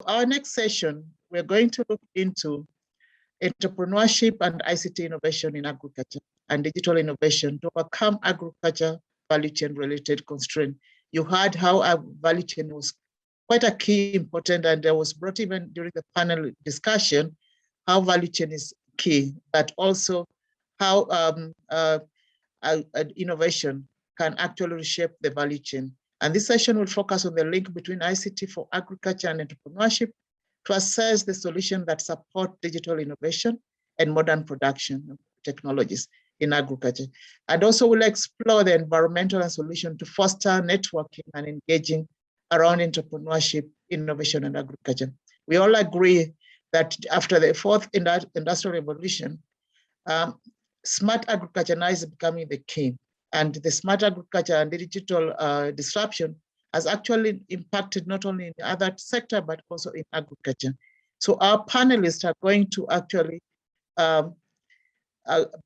our next session, we're going to look into entrepreneurship and ICT innovation in agriculture and digital innovation to overcome agriculture value chain related constraint. You heard how our value chain was quite a key important, and there was brought even during the panel discussion how value chain is key, but also how innovation can actually reshape the value chain. And this session will focus on the link between ICT for agriculture and entrepreneurship to assess the solution that support digital innovation and modern production technologies in agriculture. And also we'll explore the environmental solution to foster networking and engaging around entrepreneurship, innovation, and agriculture. We all agree that after the fourth industrial revolution, smart agriculture now is becoming the key. And the smart agriculture and digital disruption has actually impacted not only in the other sector, but also in agriculture. So our panelists are going to actually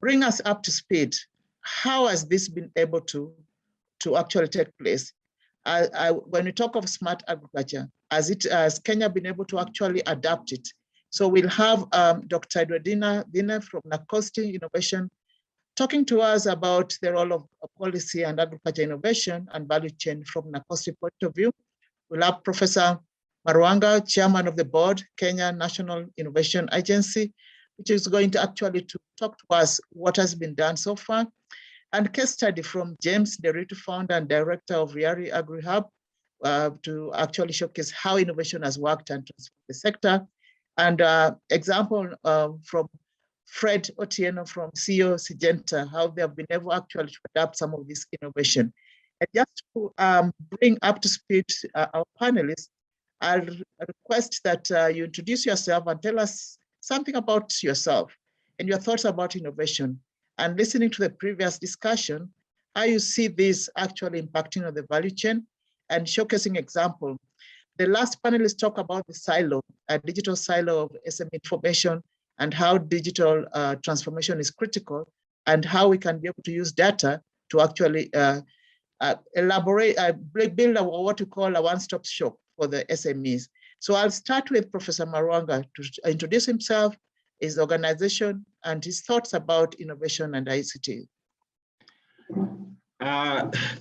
bring us up to speed. How has this been able to actually take place? When we talk of smart agriculture, has Kenya been able to actually adapt it? So we'll have Dr. Edwardina Dina from Nacosti Innovation talking to us about the role of policy and agriculture innovation and value chain from Nacosti point of view. We'll have Professor Marwanga, Chairman of the Board, Kenya National Innovation Agency, which is going to actually talk to us what has been done so far. And case study from James Deritu, founder and director of Riari AgriHub, to actually showcase how innovation has worked and transformed the sector. And example from Fred Otieno from CEO Syngenta, how they have been able actually to adapt some of this innovation. And just to bring up to speed our panelists, I'll request that you introduce yourself and tell us something about yourself and your thoughts about innovation. And listening to the previous discussion, how you see this actually impacting on the value chain and showcasing example. The last panelist talked about the silo, a digital silo of SME information, and how digital transformation is critical, and how we can be able to use data to actually elaborate, build what we call a one-stop shop for the SMEs. So I'll start with Professor Marwanga to introduce himself, his organization, and his thoughts about innovation and ICT.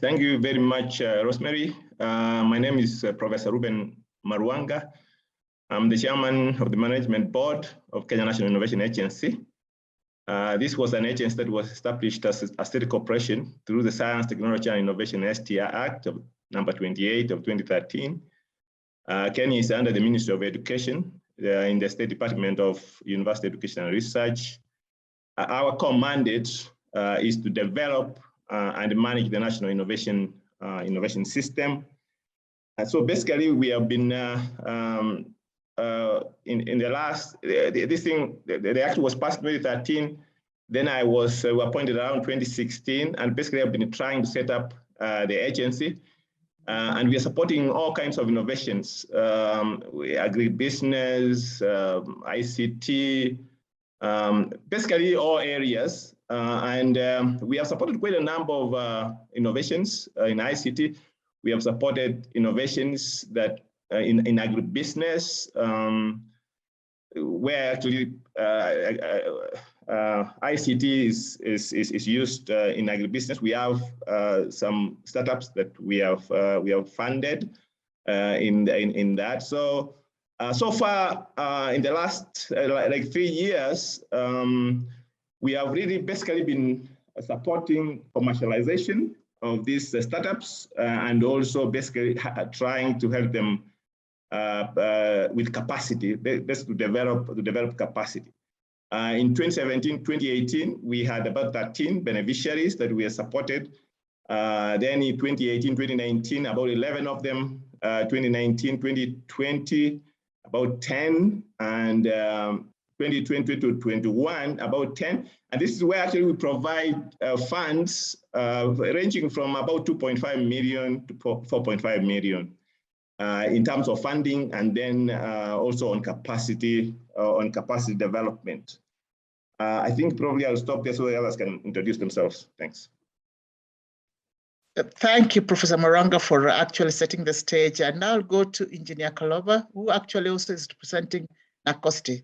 Thank you very much, Rosemary. My name is Professor Ruben Marwanga. I'm the chairman of the management board of Kenya National Innovation Agency. This was an agency that was established as a state corporation through the Science, Technology and Innovation STR Act of number 28 of 2013. Kenya is under the Ministry of Education in the State Department of University Education and Research. Our core mandate is to develop and manage the national innovation system. So basically, we have been in the last, the act was passed in 2013. Then I was appointed around 2016, and basically I've been trying to set up the agency. And we are supporting all kinds of innovations, agribusiness, ICT, basically all areas. And we have supported quite a number of innovations in ICT. We have supported innovations that in agribusiness, where actually ICT is used in agribusiness. We have some startups that we have funded in that. So so far in the last like 3 years, we have really basically been supporting commercialization of these startups and also basically trying to help them with capacity, basically to develop capacity. In 2017, 2018, we had about 13 beneficiaries that we have supported. Then in 2018, 2019, about 11 of them. 2019, 2020, about 10, and 2020 to 21, about 10. And this is where actually we provide funds ranging from about 2.5 million to 4.5 million in terms of funding, and then also on capacity development. I think probably I'll stop there so the others can introduce themselves. Thanks. Thank you, Professor Maranga, for actually setting the stage. And now I'll go to Engineer Kaloba, who actually also is representing NACOSTI.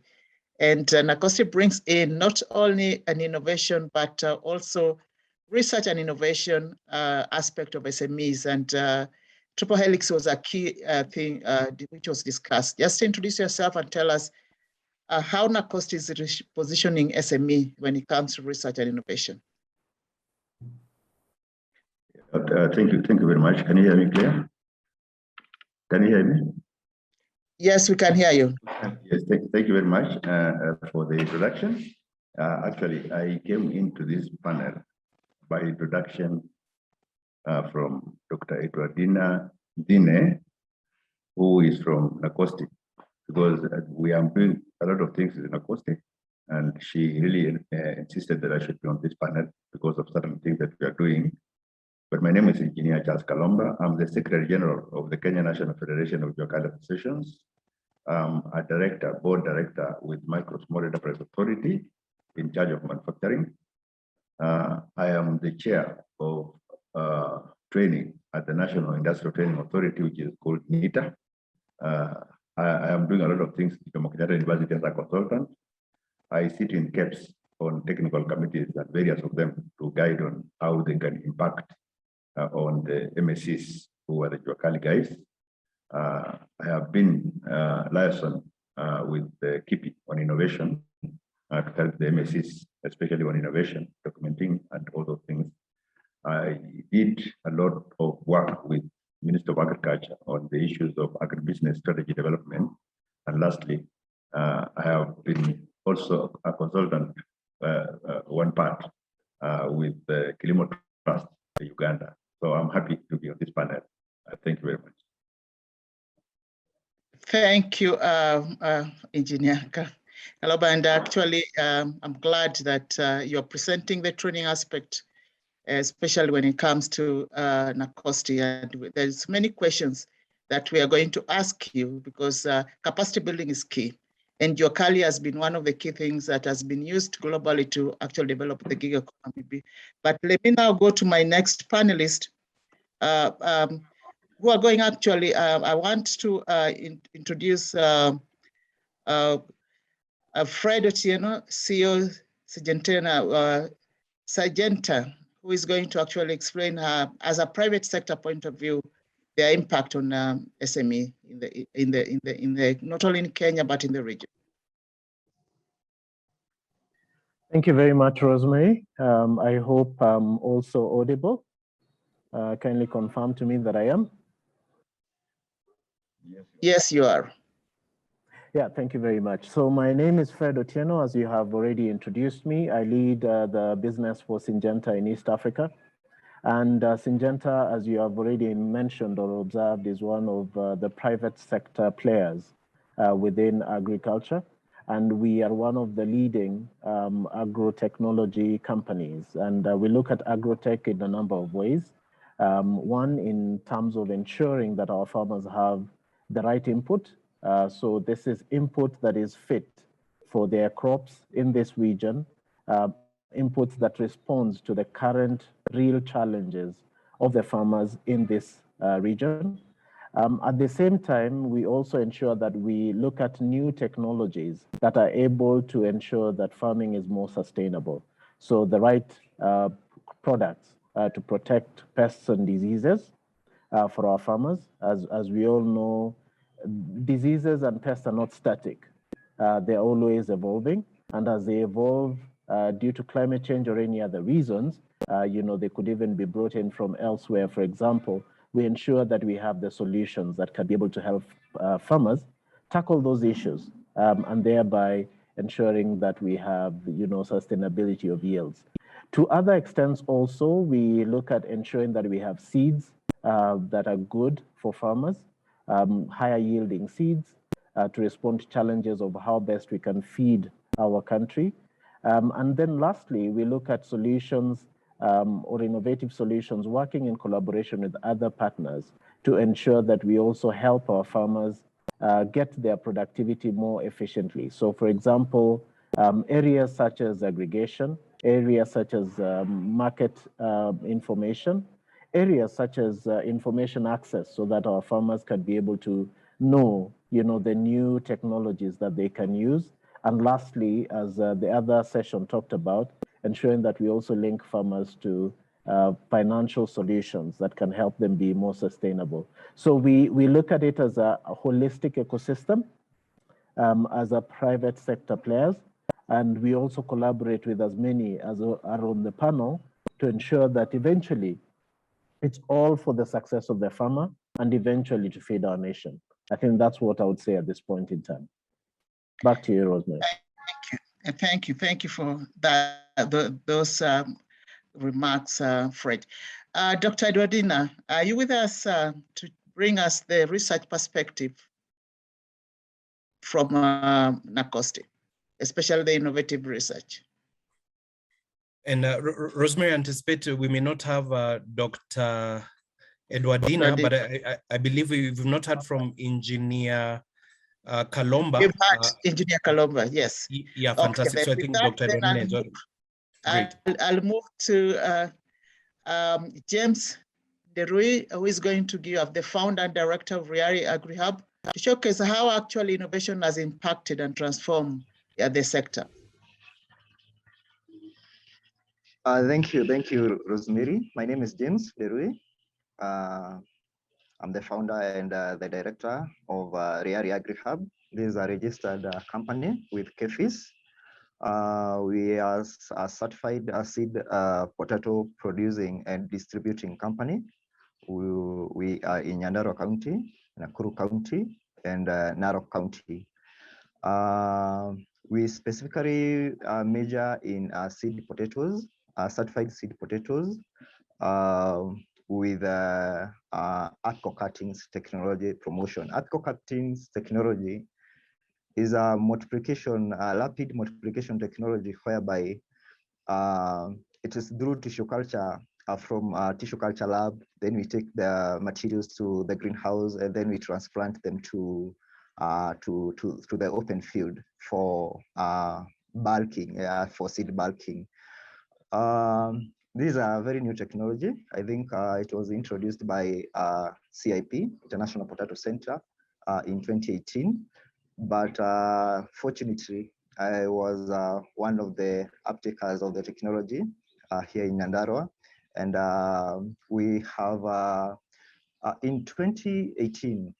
And NACOSTI brings in not only an innovation, but also research and innovation aspect of SMEs. And Triple Helix was a key thing which was discussed. Just introduce yourself and tell us how NACOSTI is positioning SME when it comes to research and innovation. Thank you very much. Can you hear me clear? Can you hear me? Yes, we can hear you. Yes, thank you very much for the introduction. Actually, I came into this panel by introduction from Dr. Edwardina Dine, who is from NACOSTI, because we are doing a lot of things in NACOSTI, and she really insisted that I should be on this panel because of certain things that we are doing. But my name is Engineer Charles Kalomba. I'm the Secretary General of the Kenya National Federation of Geocalic Associations. I'm a board director with Micro Small Enterprise Authority in charge of manufacturing. I am the chair of training at the National Industrial Training Authority, which is called NITA. I am doing a lot of things at Jomo Kenyatta University as a consultant. I sit in CAPS on technical committees and various of them to guide on how they can impact on the MSCs who are the Geocalic guys. I have been liaison with the KIPI on innovation to help the MSCs, especially on innovation, documenting and all those things. I did a lot of work with Minister of Agriculture on the issues of agribusiness strategy development. And lastly, I have been also a consultant, one part, with the Kilimo Trust, Uganda. So I'm happy to be on this panel. Thank you very much. Thank you, Engineer Kaloba. And actually, I'm glad that you're presenting the training aspect, especially when it comes to NACOSTI. And there's many questions that we are going to ask you because capacity building is key. And Geocali has been one of the key things that has been used globally to actually develop the gig economy. But let me now go to my next panelist, who are going actually, I want to introduce Fred Otieno, CEO Syngenta, who is going to actually explain as a private sector point of view, their impact on SME in the not only in Kenya but in the region. Thank you very much, Rosemary. I hope I'm also audible. Kindly confirm to me that I am. Yes, you are. Yeah, thank you very much. So my name is Fred Otieno. As you have already introduced me, I lead the business for Syngenta in East Africa. And Syngenta, as you have already mentioned or observed, is one of the private sector players within agriculture. And we are one of the leading agro-technology companies. And we look at agro-tech in a number of ways. One, in terms of ensuring that our farmers have the right input. So this is input that is fit for their crops in this region, inputs that responds to the current real challenges of the farmers in this region. At the same time, we also ensure that we look at new technologies that are able to ensure that farming is more sustainable. So the right products to protect pests and diseases for our farmers. As we all know, diseases and pests are not static. They're always evolving. And as they evolve due to climate change or any other reasons, they could even be brought in from elsewhere. For example, we ensure that we have the solutions that can be able to help farmers tackle those issues and thereby ensuring that we have, sustainability of yields. To other extents also, we look at ensuring that we have seeds that are good for farmers, higher yielding seeds to respond to challenges of how best we can feed our country. And then lastly, we look at solutions or innovative solutions working in collaboration with other partners to ensure that we also help our farmers get their productivity more efficiently. So for example, areas such as aggregation, areas such as market information, areas such as information access, so that our farmers can be able to know, the new technologies that they can use. And lastly, as the other session talked about, ensuring that we also link farmers to financial solutions that can help them be more sustainable. So we look at it as a holistic ecosystem, as a private sector players, and we also collaborate with as many as are on the panel to ensure that eventually it's all for the success of the farmer and eventually to feed our nation. I think that's what I would say at this point in time. Back to you, Rosemary. Thank you. Thank you for that, those remarks, Fred. Dr. Edwardina, are you with us to bring us the research perspective from NACOSTI, especially the innovative research? And Rosemary anticipated we may not have Dr. Edwardina, but I believe we've not heard from Engineer Kalomba. We've had Engineer Kalomba, yes. Yeah, fantastic. Okay, so I think Dr. Edwardina is great. I'll move to James Derui, who is going to give the founder and director of Riari AgriHub, to showcase how actually innovation has impacted and transformed the sector. Thank you, Rosemary. My name is James Derui. I'm the founder and the director of Riari AgriHub. This is a registered company with KEFIS. We are a certified seed potato producing and distributing company. We are in Nyandarua County, Nakuru County, and Narok County. We specifically major in seed potatoes, certified seed potatoes, with Atco cuttings technology promotion. Atco cuttings technology is a multiplication, rapid multiplication technology whereby it is through tissue culture from tissue culture lab. Then we take the materials to the greenhouse and then we transplant them to the open field for bulking, for seed bulking. This is a very new technology. I think it was introduced by CIP, International Potato Center, in 2018. But fortunately, I was one of the uptakers of the technology here in Nyandarua. And we have, in 2018,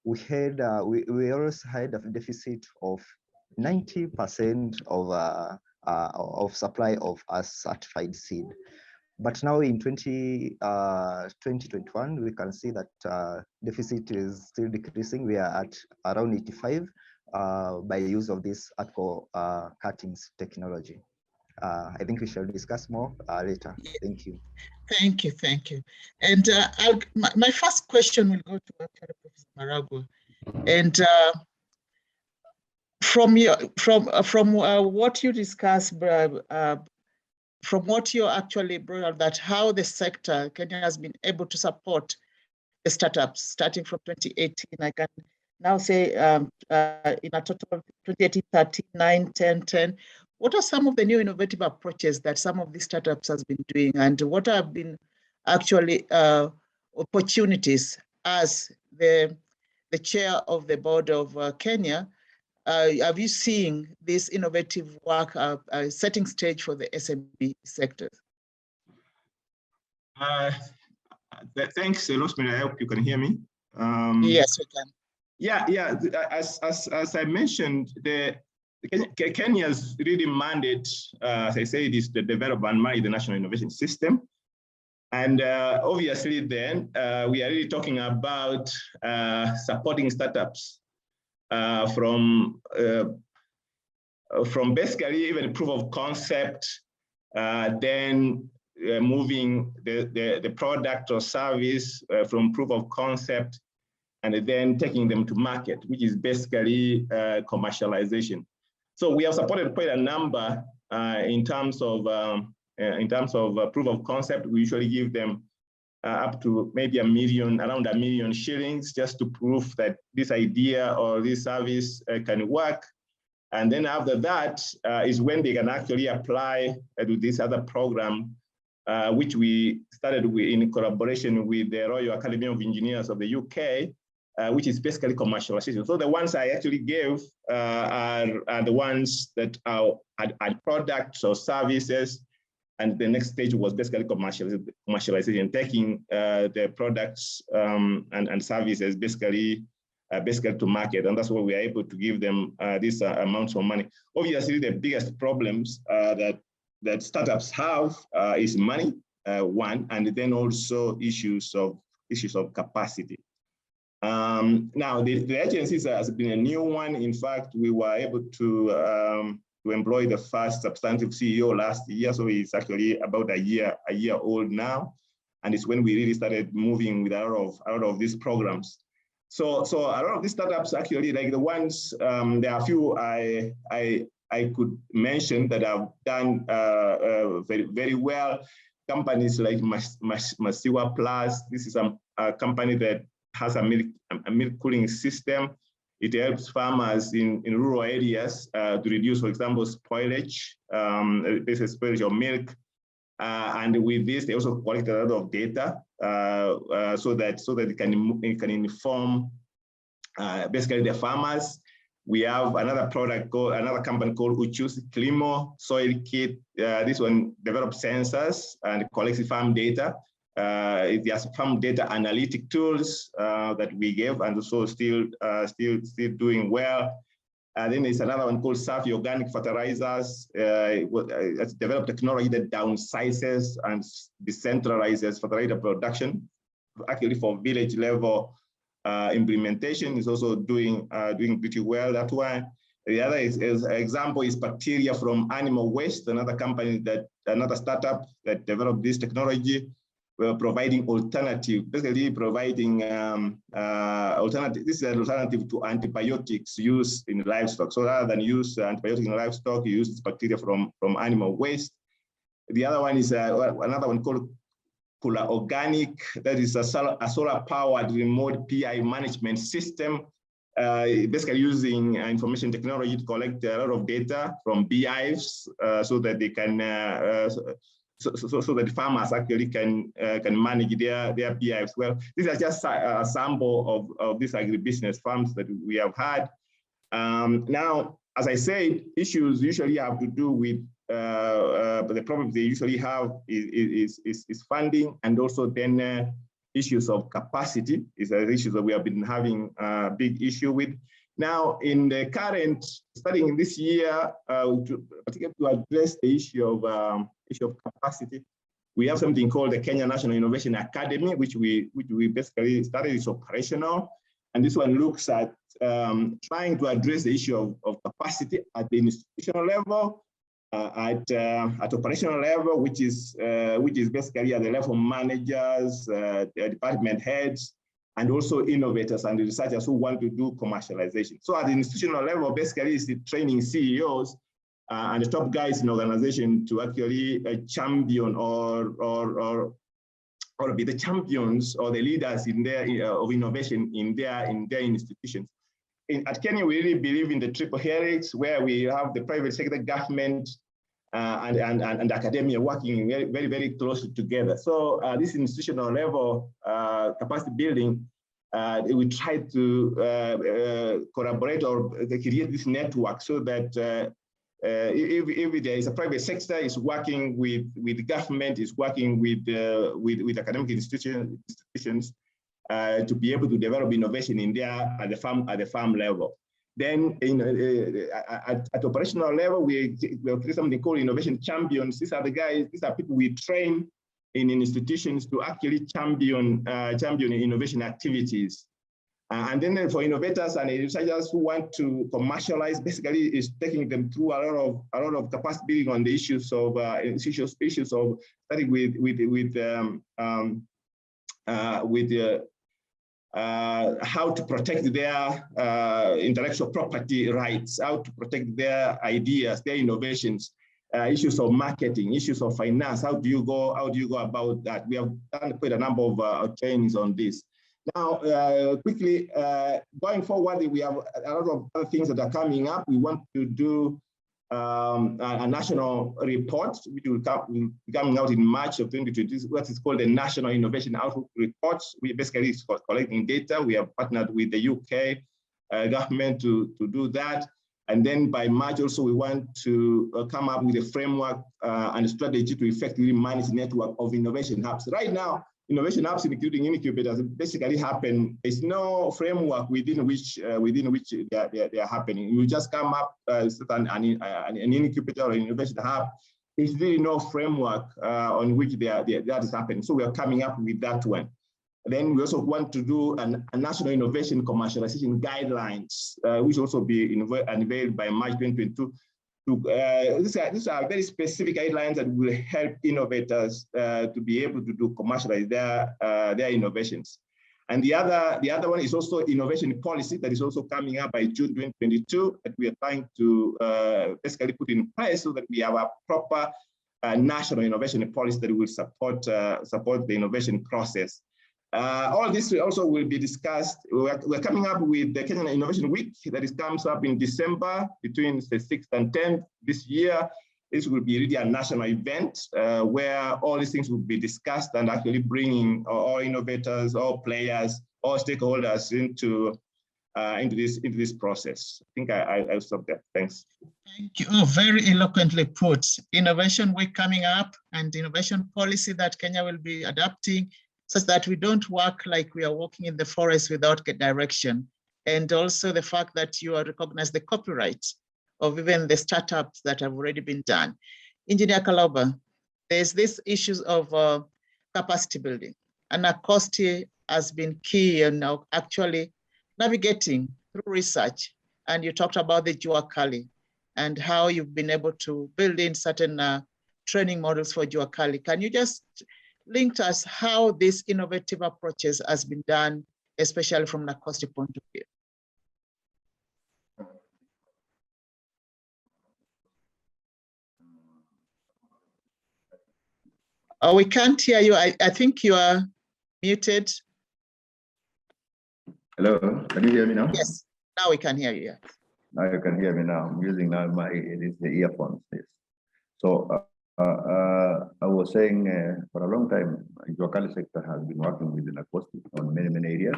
we always had a deficit of 90% of supply of a certified seed. But now in 2021, we can see that deficit is still decreasing. We are at around 85 by use of this Atco cuttings technology. I think we shall discuss more later. Thank you. Thank you, thank you. And my first question will go to Professor Maragwa. And from what you discussed, from what you actually brought out, that how the sector, Kenya has been able to support the startups starting from 2018. I can now say in a total of 2018, 13, 9, 10, 10. What are some of the new innovative approaches that some of these startups has been doing, and what have been actually opportunities as the chair of the board of Kenya? Have you seen this innovative work setting stage for the SME sector? Thanks, Rosemary. I hope you can hear me. Yes, we can. Yeah. As I mentioned, Kenya's really mandate, as I say, is to develop and manage the national innovation system. And obviously, then we are really talking about supporting startups. From basically even proof of concept, then moving the product or service from proof of concept, and then taking them to market, which is basically commercialization. So we have supported quite a number in terms of proof of concept. We usually give them up to maybe around $1 million shillings, just to prove that this idea or this service can work. And then after that is when they can actually apply to this other program which we started in collaboration with the Royal Academy of Engineers of the UK, which is basically commercialization. So the ones I actually gave are the ones that are products or services. And the next stage was basically commercialization, taking the products and services basically to market. And that's why we are able to give them these amounts of money. Obviously, the biggest problems that startups have is money, one, and then also issues of capacity. Now, the agency has been a new one. In fact, we were able to employ the first substantive CEO last year, so it's actually about a year old now, and it's when we really started moving with a lot of these programs. So a lot of these startups actually, like the ones, there are a few I could mention that have done very, very well. Companies like Masiwa Plus. This is a company that has a milk cooling system. It helps farmers in rural areas to reduce, for example, spoilage, spoilage of milk. And with this, they also collect a lot of data so that it can inform basically the farmers. We have another company called Uchusi Klimo Soil Kit. This one develops sensors and collects farm data. It has farm data analytic tools that we gave, and so still doing well. And then there's another one called Safi Organic Fertilizers. It's developed technology that downsizes and decentralizes fertilizer production, actually for village level implementation. Is also doing pretty well. That one. The other example is bacteria from animal waste. Another startup that developed this technology. We're providing alternative, basically providing alternative. This is an alternative to antibiotics used in livestock. So rather than use antibiotics in livestock, you use this bacteria from animal waste. The other one is another one called Kula Organic. That is a solar-powered remote PI management system, basically using information technology to collect a lot of data from beehives so that they can. So that farmers actually can manage their beehives well. These are just a sample of these agribusiness farms that we have had. Now, as I said, issues usually have to do with but the problem they usually have is funding, and also then issues of capacity is an issue that we have been having a big issue with. Now, in the current, starting in this year, particularly to address the issue of capacity, we have something called the Kenya National Innovation Academy, which we basically started. It's operational, and this one looks at trying to address the issue of capacity at the institutional level, at operational level, which is basically at the level of managers, department heads, and also innovators and researchers who want to do commercialization. So at the institutional level, basically it's the training CEOs and the top guys in organization to actually champion or be the champions or the leaders in their of innovation in their institutions. At Kenya, we really believe in the triple helix, where we have the private sector, government, and academia working very, very, very closely together. So this institutional level capacity building, we try to collaborate or create this network so that if there is a private sector is working with the government, is working with academic institutions to be able to develop innovation in there at the farm level. Then at operational level, we will create something called innovation champions. These are the guys, these are people we train in institutions to actually champion innovation activities. And then for innovators and researchers who want to commercialize, basically is taking them through a lot of capacity building on the issues of starting with how to protect their intellectual property rights, how to protect their ideas, their innovations, issues of marketing, issues of finance. How do you go about that? We have done quite a number of trainings on this. Now, quickly, going forward, we have a lot of other things that are coming up. We want to do a national report, which will be coming out in March of 2020, what is called the National Innovation Outlook Report. We basically is collecting data. We have partnered with the UK government to do that. And then by March also, we want to come up with a framework and a strategy to effectively manage the network of innovation hubs. Right now, innovation hubs, including incubators, basically happen. There's no framework within which they are happening. You just come up an incubator or an innovation hub. There's really no framework on which that is happening. So we are coming up with that one. Then we also want to do a national innovation commercialization guidelines, which also be unveiled by March 2022. These are very specific guidelines that will help innovators to be able to commercialize their innovations. And the other one is also innovation policy that is also coming up by June 2022 that we are trying to basically put in place so that we have a proper national innovation policy that will support the innovation process. All this also will be discussed. We're coming up with the Kenyan Innovation Week that comes up in December between the 6th and 10th this year. This will be really a national event where all these things will be discussed and actually bringing all innovators, all players, all stakeholders into this process. I think I'll stop there. Thanks. Thank you. Oh, very eloquently put. Innovation Week coming up and innovation policy that Kenya will be adapting, such that we don't work like we are walking in the forest without a direction. And also the fact that you are recognized the copyright of even the startups that have already been done. Engineer Kaloba, there's this issues of capacity building, and Nacosti has been key in now actually navigating through research. And you talked about the Jua Kali and how you've been able to build in certain training models for Jua Kali. Can you just link to us how these innovative approaches has been done, especially from Nacosti point of view? Oh, we can't hear you. I think you are muted. Hello, can you hear me now? Yes, now we can hear you. Yeah. Now you can hear me now. I'm using now the earphones. Yes. So I was saying for a long time, the Jua Kali sector has been working with the Nacosti on many areas.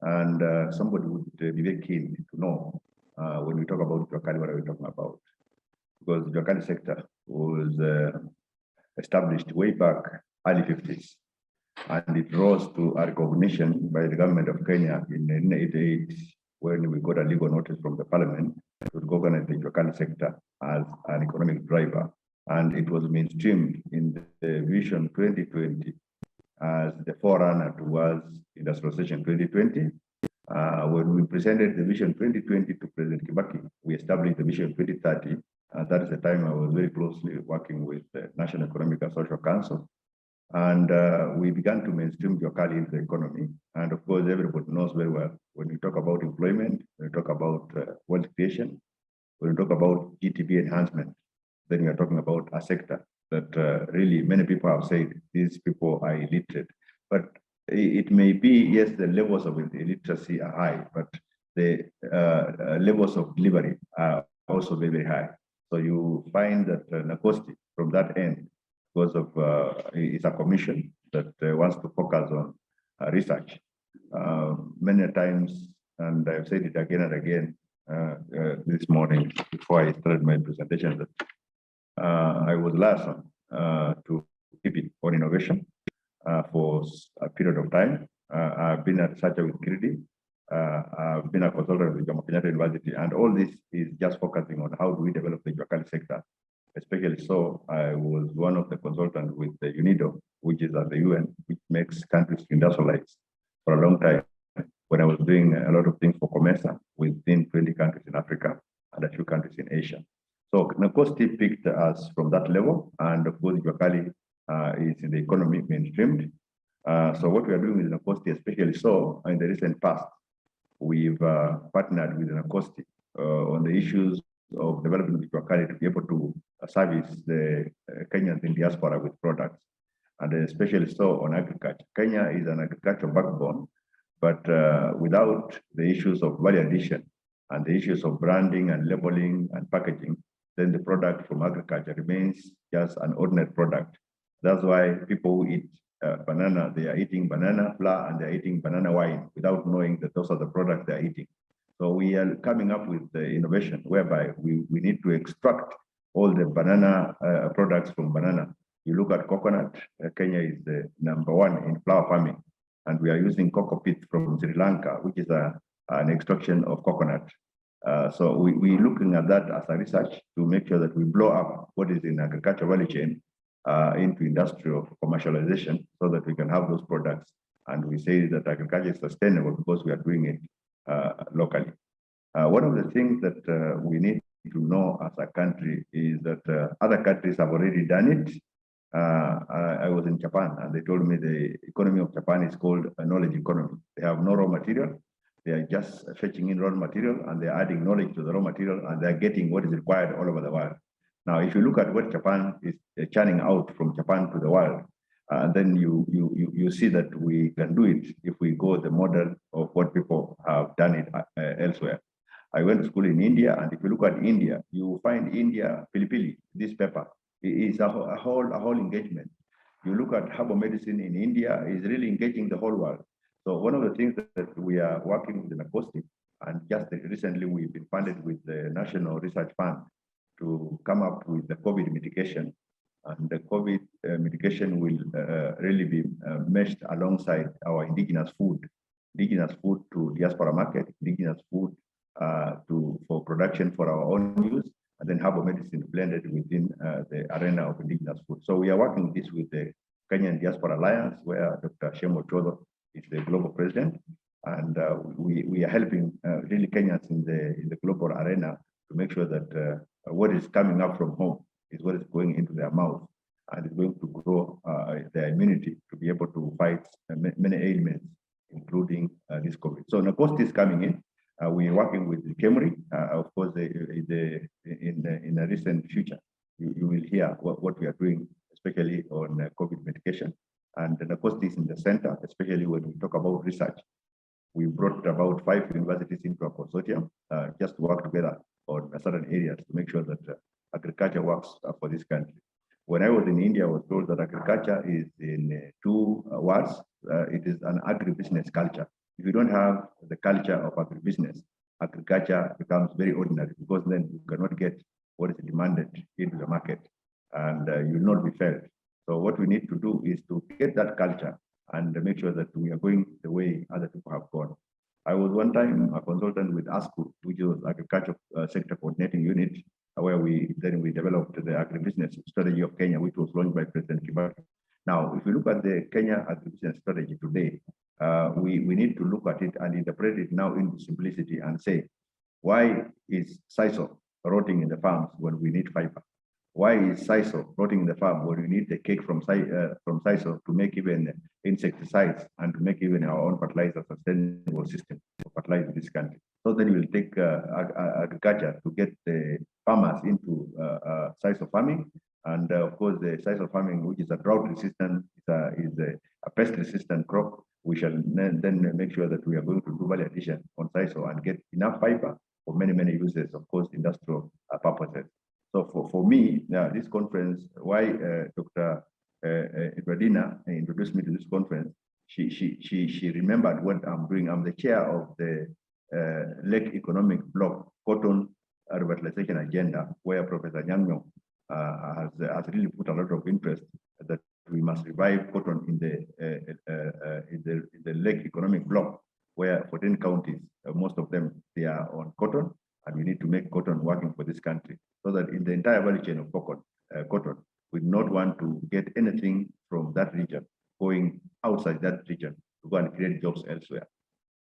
And somebody would be very keen to know when we talk about Jua Kali, what are we talking about? Because the Jua Kali sector was established way back early 50s. And it rose to a recognition by the government of Kenya in 1988 when we got a legal notice from the parliament to recognize the Jua Kali sector as an economic driver. And it was mainstreamed in the Vision 2020 as the forerunner towards Industrialization 2020. When we presented the Vision 2020 to President Kibaki, we established the Vision 2030. And that is the time I was very closely working with the National Economic and Social Council. And we began to mainstream Jua Kali into the economy. And of course, everybody knows very well, when we talk about employment, when we talk about wealth creation, when we talk about GDP enhancement, then we are talking about a sector that really many people have said these people are illiterate. But it may be, yes, the levels of illiteracy are high, but the levels of delivery are also very high. So you find that Nacosti, from that end, because of it's a commission that wants to focus on research. Many times, and I've said it again and again this morning before I started my presentation, that I was last to keep it on innovation for a period of time. I've been a researcher with Kiridi. I've been a consultant with Jomo Kenyatta University, and all this is just focusing on how do we develop the Jua Kali sector. Especially so, I was one of the consultants with the UNIDO, which is at the UN, which makes countries industrialize for a long time. When I was doing a lot of things for COMESA within 20 countries in Africa and a few countries in Asia. So Nacosti picked us from that level, and of course, Jua Kali is in the economy mainstreamed. So what we are doing with Nacosti, especially so in the recent past, we've partnered with Nacosti on the issues of developing the Jua Kali to be able to service the Kenyans in diaspora with products, and especially so on agriculture. Kenya is an agricultural backbone, but without the issues of value addition, and the issues of branding and labeling and packaging, then the product from agriculture remains just an ordinary product. That's why people who eat banana, they are eating banana flour and they're eating banana wine without knowing that those are the products they're eating. So we are coming up with the innovation whereby we need to extract all the banana products from banana. You look at coconut, Kenya is the #1 in flour farming, and we are using cocoa pit from Sri Lanka, which is an extraction of coconut. So we're looking at that as a research to make sure that we blow up what is in agriculture value chain into industrial commercialization so that we can have those products. And we say that agriculture is sustainable because we are doing it locally. One of the things that we need to know as a country is that other countries have already done it. I was in Japan and they told me the economy of Japan is called a knowledge economy. They have no raw material. They are just fetching in raw material and they're adding knowledge to the raw material and they're getting what is required all over the world. Now, if you look at what Japan is churning out from Japan to the world, then you see that we can do it if we go the model of what people have done it elsewhere. I went to school in India, and if you look at India, you find India pilipili, this pepper, is a whole engagement. You look at herbal medicine in India, is really engaging the whole world. So one of the things that we are working with the NACOSTI, and just recently we've been funded with the National Research Fund to come up with the COVID mitigation. And the COVID mitigation will really be meshed alongside our indigenous food to diaspora market, indigenous food for production for our own use, and then herbal medicine blended within the arena of indigenous food. So we are working this with the Kenyan Diaspora Alliance, where Dr. Shemo Chodo is the global president, and we are helping really Kenyans in the global arena to make sure that what is coming up from home is what is going into their mouth, and is going to grow their immunity to be able to fight many ailments, including this COVID. So NACOSTI is coming in. We are working with the KEMRI. Of course, in the recent future, you will hear what we are doing, especially on COVID medication. And the NACOSTI is in the center, especially when we talk about research. We brought about 5 universities into a consortium just to work together on certain areas to make sure that agriculture works for this country. When I was in India, I was told that agriculture is in 2 words. It is an agribusiness culture. If you don't have the culture of agribusiness, agriculture becomes very ordinary because then you cannot get what is demanded into the market and you will not be felt. So what we need to do is to get that culture and make sure that we are going the way other people have gone. I was one time a consultant with ASCU, which was Agriculture Sector Coordinating Unit, where we developed the agribusiness strategy of Kenya, which was launched by President Kibaki. Now, if you look at the Kenya agribusiness strategy today, we need to look at it and interpret it now into simplicity and say, why is sisal rotting in the farms when we need fiber? Why is sisal rotting in the farm when we need the cake from sisal to make even insecticides and to make even our own fertilizer sustainable system to fertilize this country? So then we will take agriculture to get the farmers into sisal farming. And of course, the sisal farming, which is a drought resistant, is a pest resistant crop. We shall then make sure that we are going to do value addition on sisal and get enough fiber for many uses, of course, industrial purposes. So for me, this conference, why Dr. Edwardina introduced me to this conference, she remembered what I'm doing. I'm the chair of the Lake Economic Bloc Cotton Revitalization Agenda, where Professor Nyang'o has really put a lot of interest that we must revive cotton in the Lake Economic Bloc, where 14 counties, most of them, they are on cotton, and we need to make cotton working for this country, so that in the entire value chain of cotton, we do not want to get anything from that region going outside that region to go and create jobs elsewhere.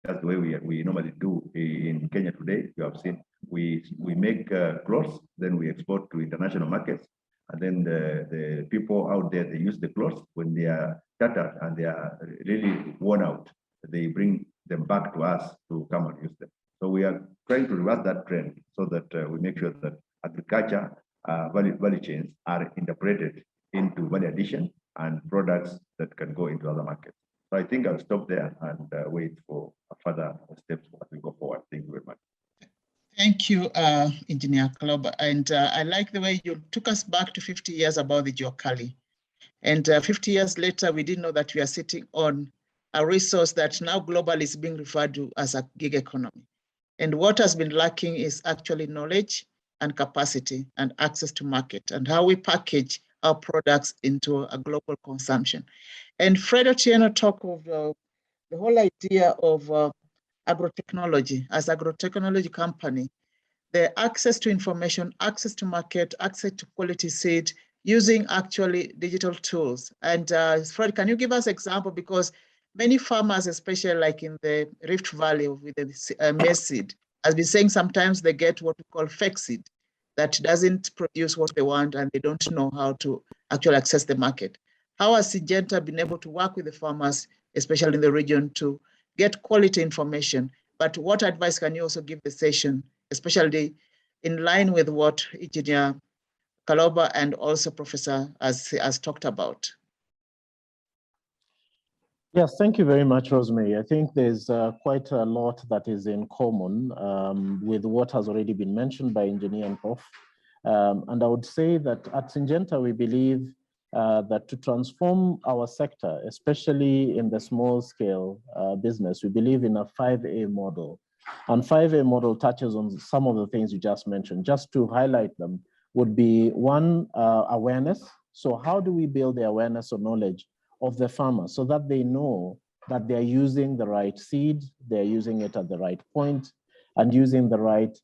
That's the way we normally do in Kenya today. You have seen we make clothes, then we export to international markets, and then the people out there, they use the clothes when they are tattered and they are really worn out. They bring them back to us to come and use them. So we are trying to reverse that trend so that we make sure that agriculture value chains are interpreted into value addition and products that can go into other markets. So I think I'll stop there and wait for further steps as we go forward. Thank you very much. Thank you, Engineer Kaloba. And I like the way you took us back to 50 years about the Geocali. And 50 years later, we didn't know that we are sitting on a resource that now globally is being referred to as a gig economy. And what has been lacking is actually knowledge and capacity and access to market and how we package our products into a global consumption. And Fred Otieno talked of the whole idea of agrotechnology. As agrotechnology company, the access to information, access to market, access to quality seed, using actually digital tools. And Fred, can you give us example? Because many farmers, especially like in the Rift Valley with the maize seed, has been saying sometimes they get what we call fake seed that doesn't produce what they want and they don't know how to actually access the market. How has Syngenta been able to work with the farmers, especially in the region, to get quality information? But what advice can you also give the session, especially in line with what Engineer Kaloba and also Professor has talked about? Yes, thank you very much, Rosemary. I think there's quite a lot that is in common with what has already been mentioned by Engineer and Prof. And I would say that at Syngenta, we believe that to transform our sector, especially in the small scale business, we believe in a 5A model. And 5A model touches on some of the things you just mentioned. Just to highlight them would be one, awareness. So how do we build the awareness or knowledge of the farmer so that they know that they're using the right seed, they're using it at the right point, and using the right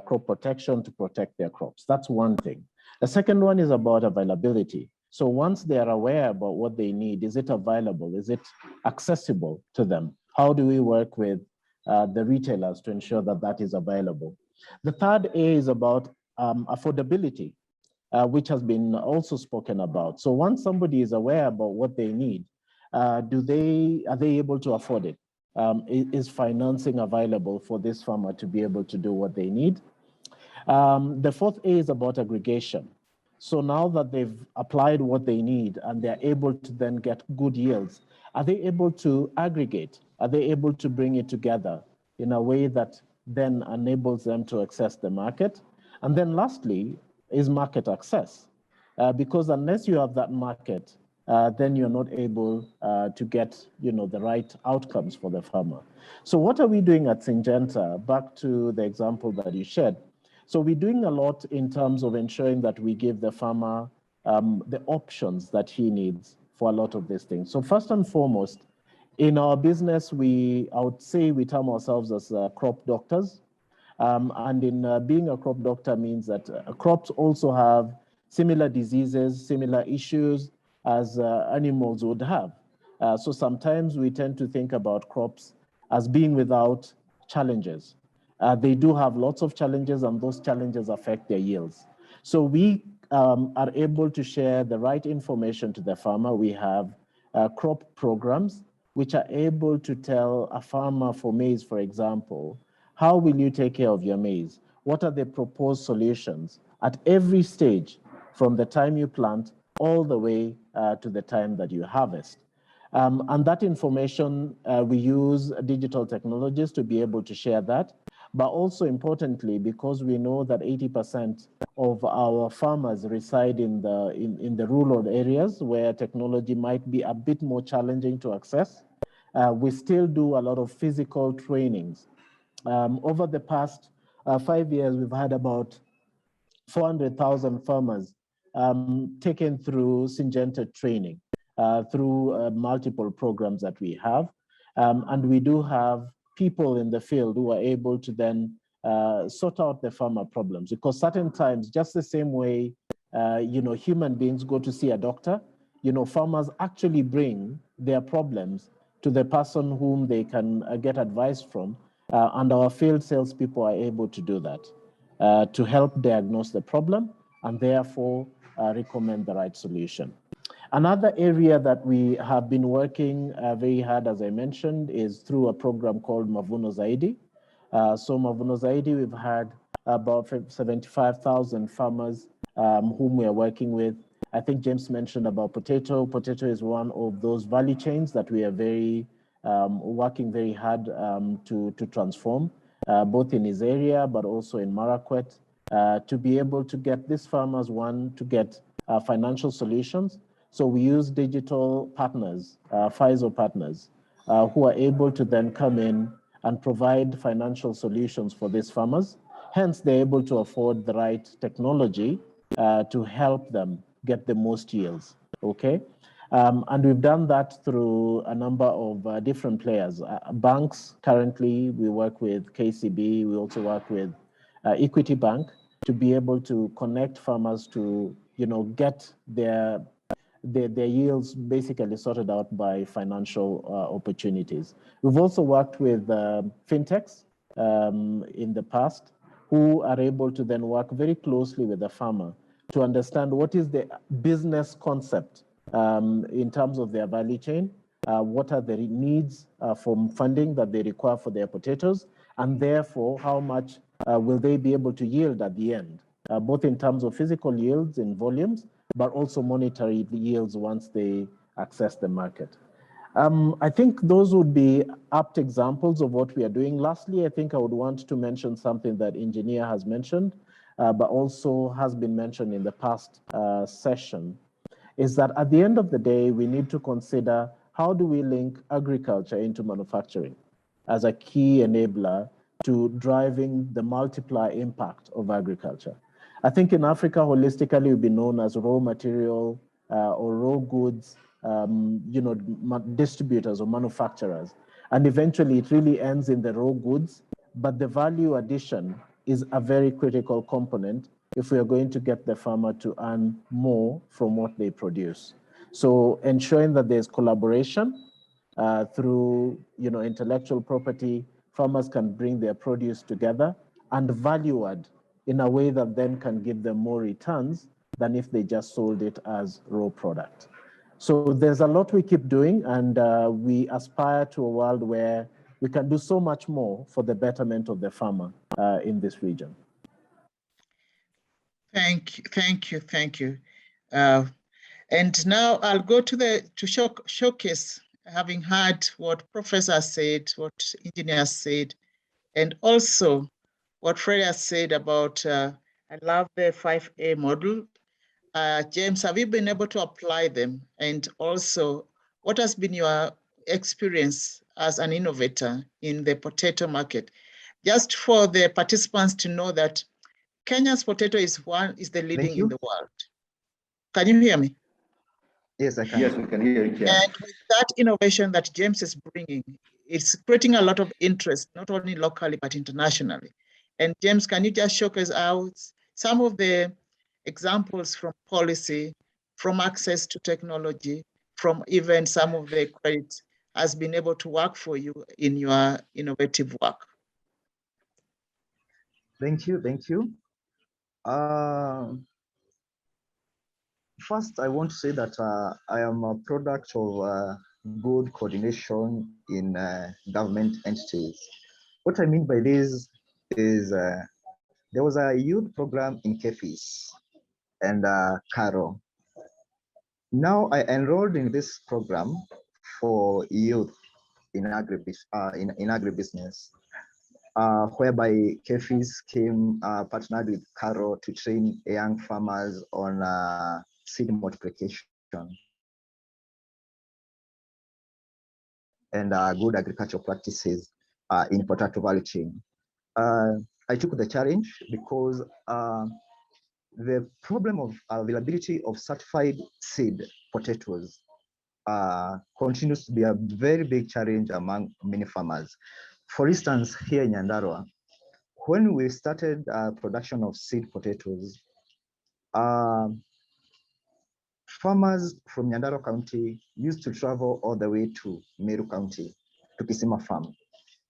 crop protection to protect their crops. That's one thing. The second one is about availability. So once they are aware about what they need, is it available? Is it accessible to them? How do we work with the retailers to ensure that that is available? The third A is about affordability. Which has been also spoken about. So once somebody is aware about what they need, are they able to afford it? Is financing available for this farmer to be able to do what they need? The fourth A is about aggregation. So now that they've applied what they need and they're able to then get good yields, are they able to aggregate? Are they able to bring it together in a way that then enables them to access the market? And then lastly, is market access. Because unless you have that market, then you're not able to get the right outcomes for the farmer. So what are we doing at Syngenta? Back to the example that you shared. So we're doing a lot in terms of ensuring that we give the farmer the options that he needs for a lot of these things. So first and foremost, in our business, I would say we term ourselves as crop doctors. And in being a crop doctor means that crops also have similar diseases, similar issues as animals would have. So sometimes we tend to think about crops as being without challenges. They do have lots of challenges, and those challenges affect their yields. So we are able to share the right information to the farmer. We have crop programs which are able to tell a farmer for maize, for example, how will you take care of your maize? What are the proposed solutions at every stage, from the time you plant all the way to the time that you harvest? And that information, we use digital technologies to be able to share that. But also importantly, because we know that 80% of our farmers reside in the rural areas where technology might be a bit more challenging to access, we still do a lot of physical trainings. Over the past 5 years, we've had about 400,000 farmers taken through Syngenta training through multiple programs that we have. And we do have people in the field who are able to then sort out the farmer problems, because certain times, just the same way, human beings go to see a doctor, farmers actually bring their problems to the person whom they can get advice from. And our field salespeople are able to do that, to help diagnose the problem and therefore recommend the right solution. Another area that we have been working very hard, as I mentioned, is through a program called Mavuno Zaidi. So Mavuno Zaidi, we've had about 75,000 farmers whom we are working with. I think James mentioned about potato. Potato is one of those value chains that we are working very hard to transform. both in his area, but also in Marakwet, to be able to get these farmers, one, to get financial solutions. So we use digital partners, FISO partners, who are able to then come in and provide financial solutions for these farmers. Hence, they're able to afford the right technology to help them get the most yields, okay? And we've done that through a number of different players. Banks, currently, we work with KCB, we also work with Equity Bank to be able to connect farmers to, get their yields basically sorted out by financial opportunities. We've also worked with fintechs in the past who are able to then work very closely with the farmer to understand what is the business concept in terms of their value chain, what are the needs from funding that they require for their potatoes, and therefore how much will they be able to yield at the end, both in terms of physical yields in volumes, but also monetary yields once they access the market. I think those would be apt examples of what we are doing. Lastly, I think I would want to mention something that Engineer has mentioned, but also has been mentioned in the past session, is that at the end of the day, we need to consider how do we link agriculture into manufacturing as a key enabler to driving the multiplier impact of agriculture. I think in Africa, holistically, we've been known as raw material or raw goods, distributors or manufacturers. And eventually it really ends in the raw goods, but the value addition is a very critical component if we are going to get the farmer to earn more from what they produce. So ensuring that there's collaboration through intellectual property, farmers can bring their produce together and value add in a way that then can give them more returns than if they just sold it as raw product. So there's a lot we keep doing, and we aspire to a world where we can do so much more for the betterment of the farmer in this region. Thank you. And now I'll go to showcase, having heard what Professor said, what engineers said, and also what Fred has said about, I love the 5A model. James, have you been able to apply them? And also, what has been your experience as an innovator in the potato market? Just for the participants to know that Kenya's potato is the leading in the world. Can you hear me? Yes, I can. Yes, we can hear you. And with that innovation that James is bringing, it's creating a lot of interest, not only locally, but internationally. And James, can you just showcase out some of the examples from policy, from access to technology, from even some of the credits has been able to work for you in your innovative work? Thank you. First, I want to say that I am a product of good coordination in government entities. What I mean by this is there was a youth program in Kefis and Karo. Now I enrolled in this program for youth in agribusiness, whereby Kefis came partnered with Karo to train young farmers on seed multiplication and good agricultural practices in potato value chain. I took the challenge because the problem of availability of certified seed potatoes continues to be a very big challenge among many farmers. For instance, here in Nyandarua, when we started production of seed potatoes, farmers from Nyandarua County used to travel all the way to Meru County, to Kisima Farm,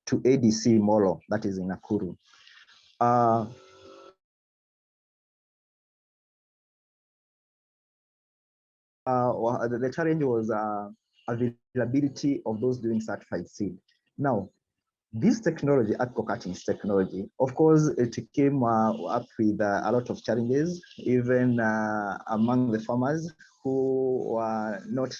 to ADC Molo, that is in Nakuru. The challenge was availability of those doing certified seed. Now, this technology, cutting technology, of course, it came up with a lot of challenges, even among the farmers who were not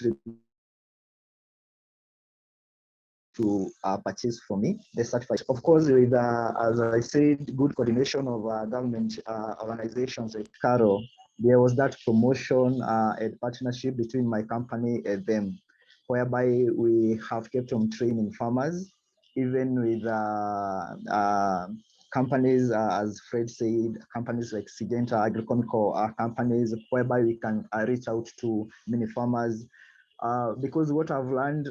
to purchase from me the certified. Of course, with as I said, good coordination of government organizations like Caro, there was that promotion and partnership between my company and them, whereby we have kept on training farmers, even with companies, as Fred said, companies like Syngenta, agrochemical companies, whereby we can reach out to many farmers. Because what I've learned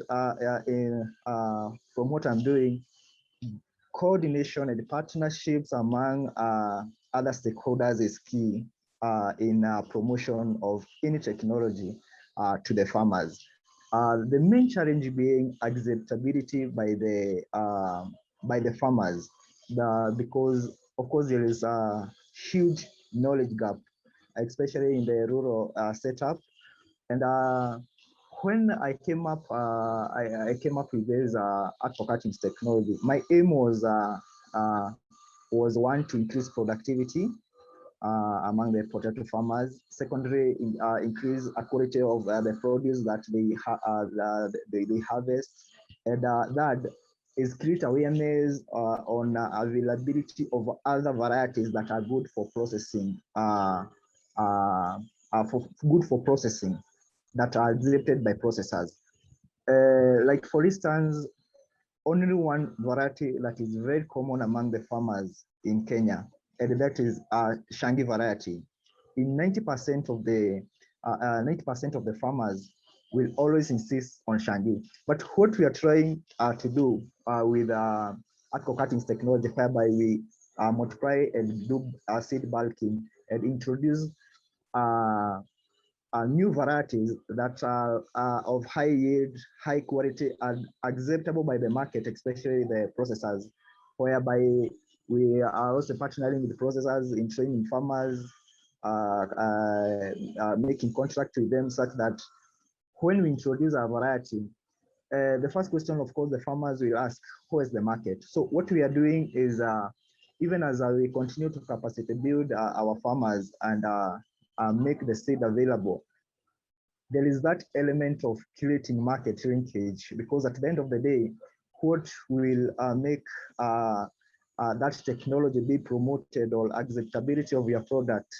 from what I'm doing, coordination and partnerships among other stakeholders is key in promotion of any technology to the farmers. The main challenge being acceptability by the farmers, because of course there is a huge knowledge gap, especially in the rural setup. And when I came up, I came up with this aquaculture technology. My aim was one, to increase productivity among the potato farmers. Secondly, increase quality of the produce that they harvest. And third is create awareness on availability of other varieties that are good for processing, good for processing, that are accepted by processors. Like for instance, only one variety that is very common among the farmers in Kenya, and that is Shangi variety. In 90% of the 90% of the farmers will always insist on Shangi. But what we are trying to do with aquaculture technology, whereby we multiply and do seed bulking and introduce new varieties that are of high yield, high quality, and acceptable by the market, especially the processors, whereby we are also partnering with the processors in training farmers, making contracts with them, such that when we introduce a variety, the first question, of course, the farmers will ask, who is the market? So what we are doing is, even as we continue to capacity build our farmers and make the seed available, there is that element of creating market linkage, because at the end of the day, what will make that technology be promoted, or acceptability of your product,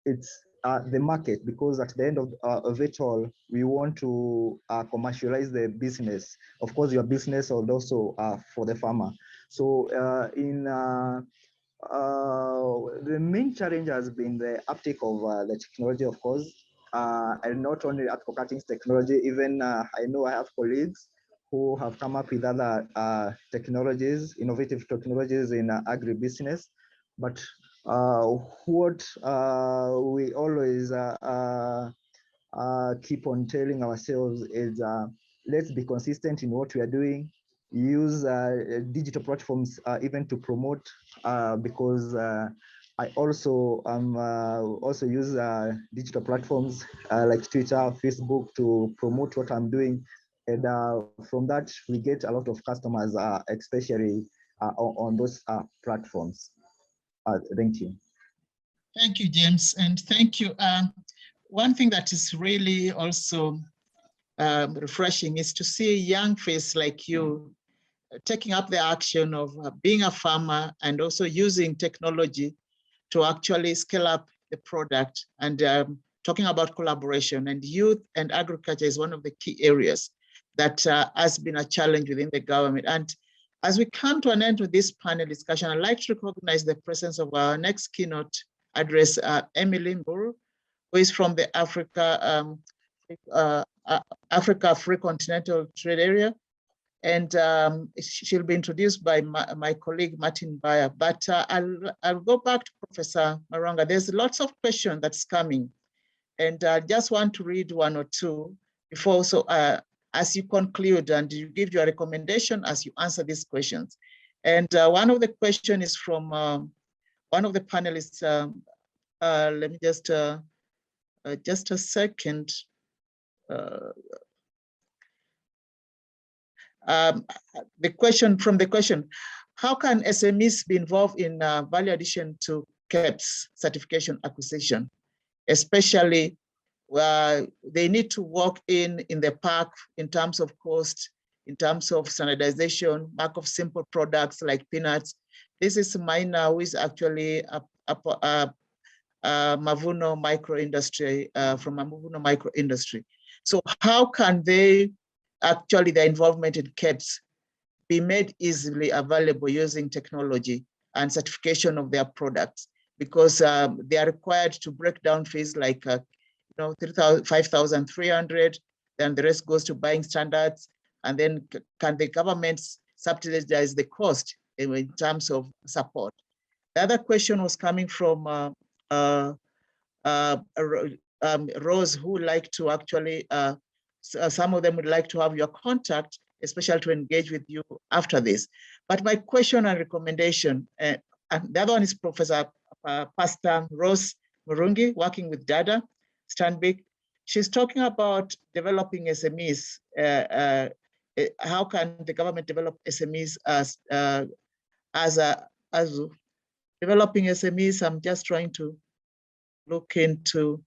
it's the market, because at the end of it all, we want to commercialize the business. Of course, your business, and also for the farmer. So the main challenge has been the uptake of the technology, of course, and not only aquaculture technology. Even I know I have colleagues who have come up with other technologies, innovative technologies in agribusiness. But what we always keep on telling ourselves is, let's be consistent in what we are doing. Use digital platforms even to promote, because I also also use digital platforms like Twitter, Facebook, to promote what I'm doing, and from that we get a lot of customers, especially on those platforms. Thank you. Thank you, James, and thank you. One thing that is really also refreshing is to see a young face like you taking up the action of being a farmer and also using technology to actually scale up the product, and talking about collaboration. And youth and agriculture is one of the key areas that has been a challenge within the government. And as we come to an end with this panel discussion, I'd like to recognize the presence of our next keynote address, Emily Mburu, who is from the Africa Free Continental Trade Area. And she'll be introduced by my colleague, Martin Bayer. But I'll go back to Professor Maranga. There's lots of questions that's coming. And I just want to read one or two before, so as you conclude and you give your recommendation as you answer these questions. And one of the questions is from one of the panelists. Let me just a second. The question, how can SMEs be involved in value addition to KEBS certification acquisition, especially where they need to work in the park in terms of cost, in terms of standardization, mark of simple products like peanuts. This is Maina, who is actually Mavuno micro industry, from a Mavuno micro industry. So how can they actually, their involvement in KEBS be made easily available using technology and certification of their products? Because they are required to break down fees like 5,300, then the rest goes to buying standards. And then can the government subsidize the cost in terms of support? The other question was coming from Rose, who would like to actually, some of them would like to have your contact, especially to engage with you after this. But my question and recommendation, and the other one is Professor Pastor Rose Murungi, working with DADA, Stanbic. She's talking about developing SMEs. How can the government develop SMEs as developing SMEs? I'm just trying to look into.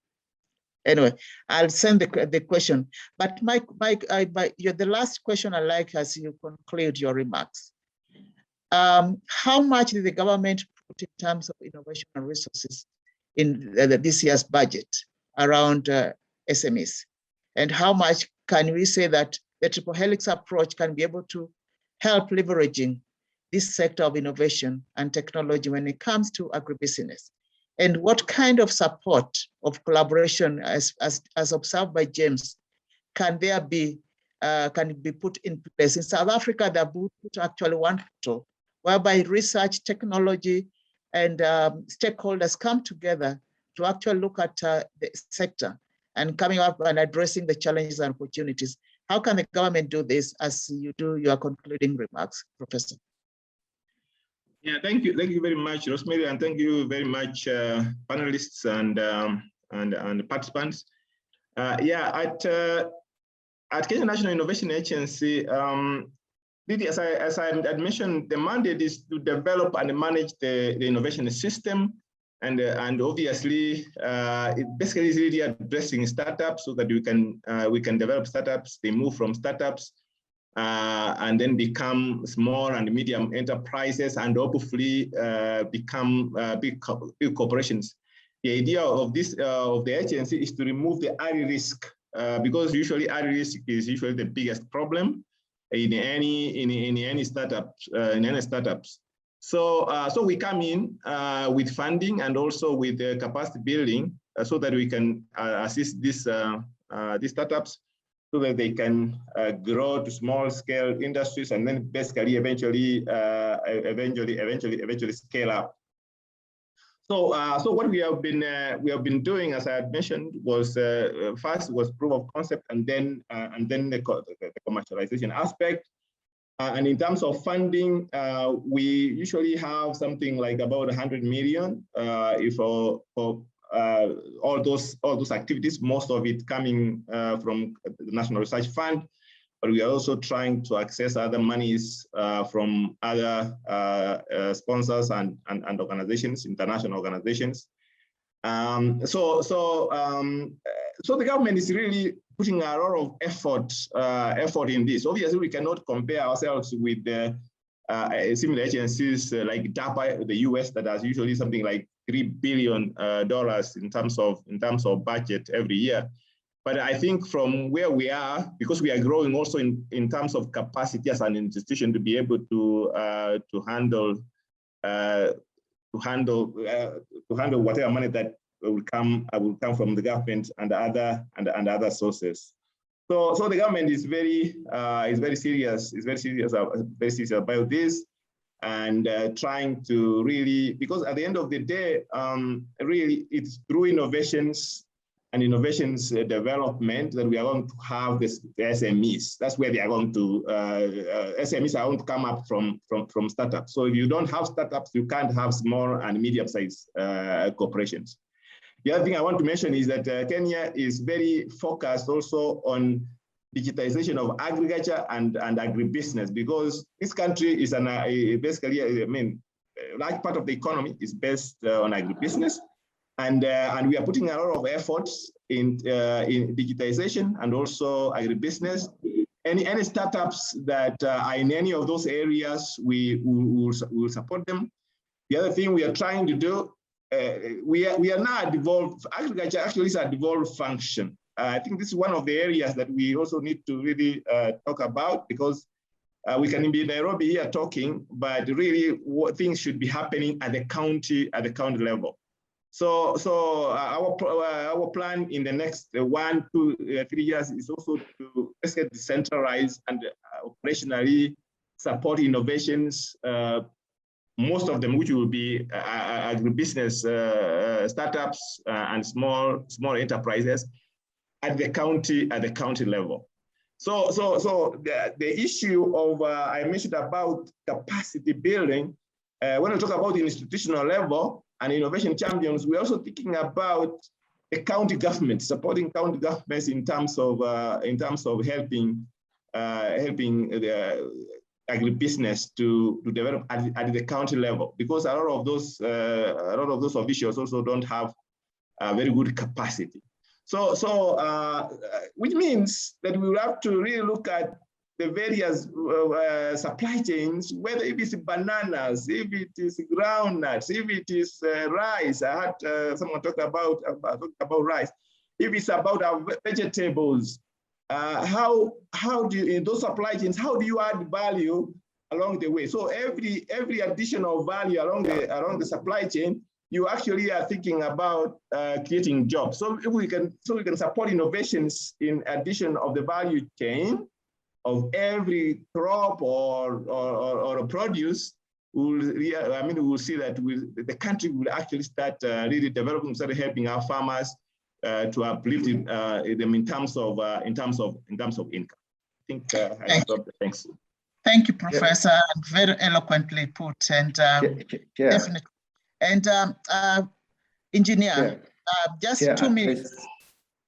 Anyway, I'll send the question. But the last question I like as you conclude your remarks. How much did the government put in terms of innovation and resources in this year's budget around SMEs? And how much can we say that the triple helix approach can be able to help leveraging this sector of innovation and technology when it comes to agribusiness? And what kind of support of collaboration, as observed by James, can there be, can be put in place? In South Africa, they put actually one portal whereby research, technology, and stakeholders come together to actually look at the sector and coming up and addressing the challenges and opportunities. How can the government do this as you do your concluding remarks, Professor? Yeah, thank you very much, Rosemary, and thank you very much, panelists and participants. At Kenya National Innovation Agency, as I had mentioned, the mandate is to develop and manage the innovation system, and obviously it basically is really addressing startups so that we can develop startups. They move from startups and then become small and medium enterprises, and hopefully become big corporations. The idea of this of the agency is to remove the early risk, because usually early risk is usually the biggest problem in any startups. So we come in with funding and also with capacity building, so that we can assist these startups, so that they can grow to small scale industries, and then basically eventually scale up. So what we have been doing, as I had mentioned, was first was proof of concept, and then the commercialization aspect. And in terms of funding, we usually have something like about 100 million for all those activities, most of it coming from the National Research Fund, but we are also trying to access other monies from other sponsors and organizations, international organizations. So the government is really putting a lot of effort in this. Obviously, we cannot compare ourselves with the similar agencies like DAPA, the US, that has usually something like $3 billion in terms of budget every year. But I think from where we are, because we are growing also in terms of capacity as an institution to be able to handle whatever money that will come from the government and other sources. So the government is very serious about this, and trying to really, because at the end of the day, really it's through innovations and innovations development that we are going to have the SMEs. That's where they are going to, SMEs are going to come up from startups. So if you don't have startups, you can't have small and medium-sized corporations. The other thing I want to mention is that Kenya is very focused also on digitization of agriculture and agribusiness, because this country is basically, a large part of the economy is based on agribusiness, and we are putting a lot of efforts in digitization and also agribusiness, any startups that are in any of those areas, we will support them. The other thing we are trying to do, we are now devolved. Agriculture actually is a devolved function. I think this is one of the areas that we also need to really talk about, because we can be in Nairobi here talking, but really things should be happening at the county level. So our plan in the next 1, 2, 3 years is also to get decentralized and operationally support innovations, most of them which will be agribusiness startups and small enterprises at the county level. So the issue of I mentioned about capacity building. When we talk about the institutional level and innovation champions, we're also thinking about the county government, supporting county governments in terms of helping the agribusiness to develop at the county level, because a lot of those officials also don't have a very good capacity. So which means that we will have to really look at the various supply chains, whether if it's bananas, if it is groundnuts, if it is rice. I had someone talk about rice. If it's about our vegetables, how do you, in those supply chains, how do you add value along the way? So every additional value along the supply chain, you actually are thinking about creating jobs. So if we can support innovations in addition of the value chain of every crop or produce, we will see that the country will actually start really developing, start helping our farmers to uplift them in terms of income. I think I stopped. Thanks. Thank you, Professor, and very eloquently put. And definitely. And Engineer, just 2 minutes.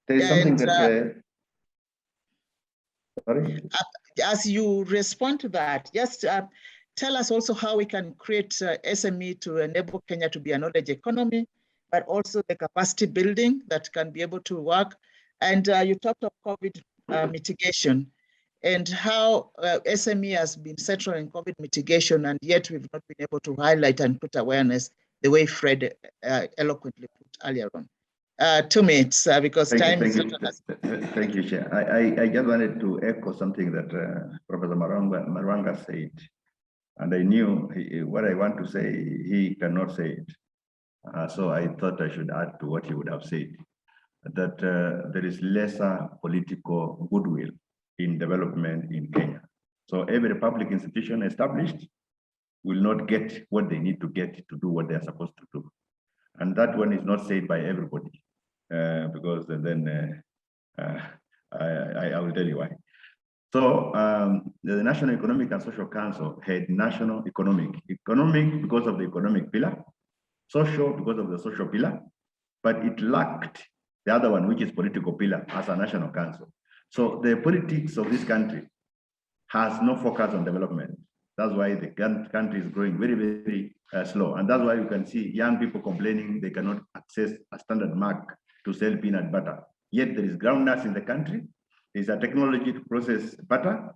There's something that. Sorry? As you respond to that, just tell us also how we can create SME to enable Kenya to be a knowledge economy, but also the capacity building that can be able to work. And you talked of COVID mitigation and how SME has been central in COVID mitigation, and yet we've not been able to highlight and put awareness the way Fred eloquently put earlier on. 2 minutes, because time is not on us. Thank you, Chair. I just wanted to echo something that Professor Marwanga said. And I knew what I want to say, he cannot say it. So I thought I should add to what he would have said, that there is lesser political goodwill in development in Kenya. So every public institution established will not get what they need to get to do what they're supposed to do. And that one is not said by everybody, because then I will tell you why. So the National Economic and Social Council had national economic because of the economic pillar, social because of the social pillar, but it lacked the other one, which is political pillar, as a national council. So the politics of this country has no focus on development. That's why the country is growing very, very slow. And that's why you can see young people complaining they cannot access a standard mark to sell peanut butter. Yet there is groundnuts in the country. There's a technology to process butter,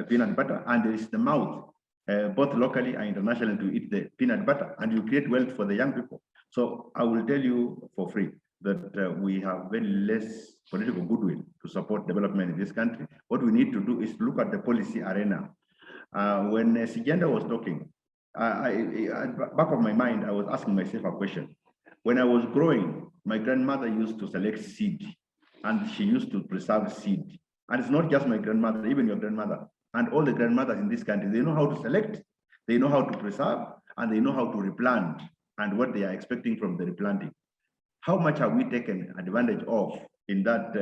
peanut butter, and there is the mouth, both locally and internationally, to eat the peanut butter, and you create wealth for the young people. So I will tell you for free that we have very less political goodwill to support development in this country. What we need to do is look at the policy arena. When Sijenda was talking, back of my mind, I was asking myself a question. When I was growing, my grandmother used to select seed, and she used to preserve seed. And it's not just my grandmother, even your grandmother, and all the grandmothers in this country, they know how to select, they know how to preserve, and they know how to replant, and what they are expecting from the replanting. How much have we taken advantage of in that